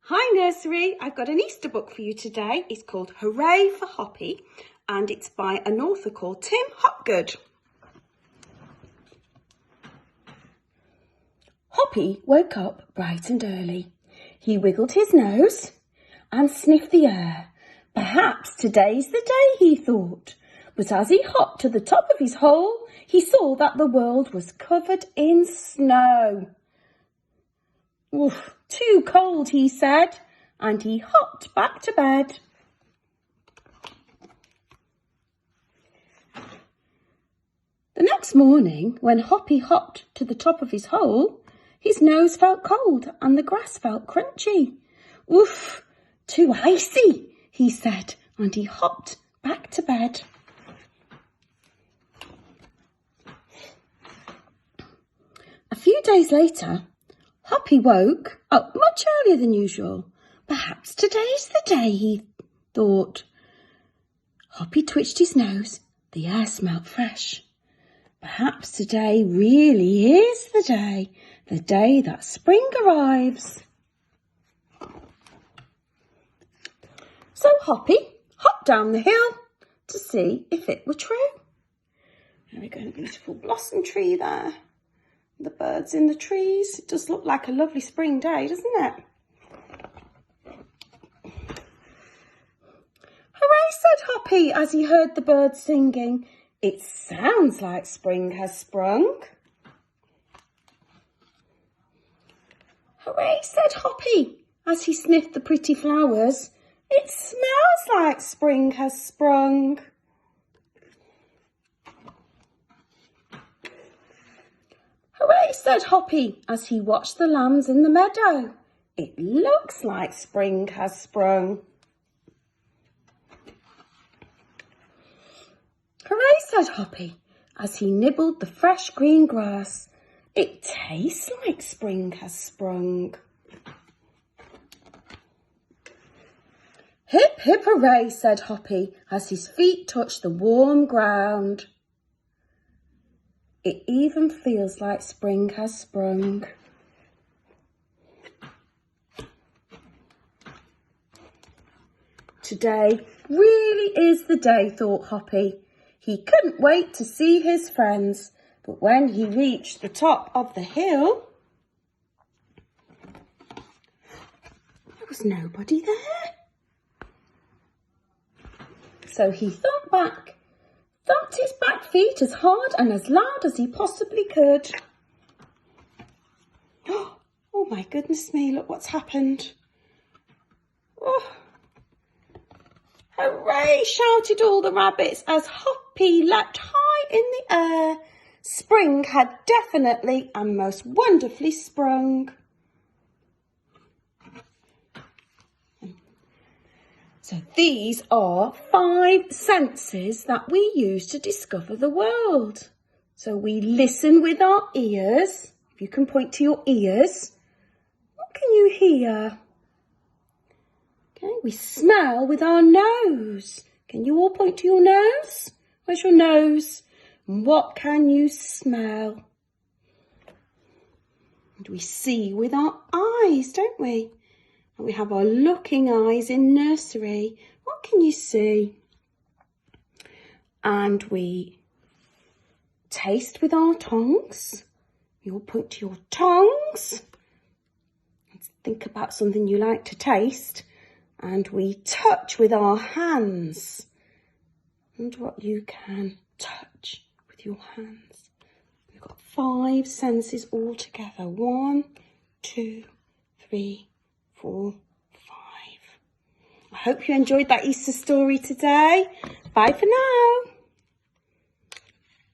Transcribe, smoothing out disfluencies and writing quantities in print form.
Hi nursery, I've got an Easter book for you today. It's called Hooray for Hoppy and it's by an author called Tim Hopgood. Hoppy woke up bright and early. He wiggled his nose and sniffed the air. Perhaps today's the day, he thought. But as he hopped to the top of his hole, he saw that the world was covered in snow. Oof, too cold, he said, and he hopped back to bed. The next morning, when Hoppy hopped to the top of his hole, his nose felt cold and the grass felt crunchy. Oof, too icy, he said, and he hopped back to bed. A few days later, Hoppy woke up much earlier than usual. Perhaps today's the day, he thought. Hoppy twitched his nose. The air smelt fresh. Perhaps today really is the day that spring arrives. So Hoppy hopped down the hill to see if it were true. There we go, a beautiful blossom tree there. The birds in the trees. It does look like a lovely spring day, doesn't it? Hooray, said Hoppy as he heard the birds singing. It sounds like spring has sprung. Hooray, said Hoppy as he sniffed the pretty flowers. It smells like spring has sprung. Hooray, said Hoppy as he watched the lambs in the meadow. It looks like spring has sprung. Hooray, said Hoppy as he nibbled the fresh green grass. It tastes like spring has sprung. Hip, hip, hooray, said Hoppy as his feet touched the warm ground. It even feels like spring has sprung. Today really is the day, thought Hoppy. He couldn't wait to see his friends, but when he reached the top of the hill, there was nobody there. So he thumped his back feet as hard and as loud as he possibly could. Oh my goodness me, look what's happened. Oh. Hooray, shouted all the rabbits as Hoppy leapt high in the air. Spring had definitely and most wonderfully sprung. So these are 5 senses that we use to discover the world. So we listen with our ears. If you can point to your ears, what can you hear? Okay, we smell with our nose. Can you all point to your nose? Where's your nose? And what can you smell? And we see with our eyes, don't we? And we have our looking eyes in nursery. What can you see? And we taste with our tongues. You all point to your tongues. Let's think about something you like to taste. And we touch with our hands. And what you can touch with your hands. We've got 5 senses all together. 1, 2, 3, 4, 5. I hope you enjoyed that Easter story today. Bye for now.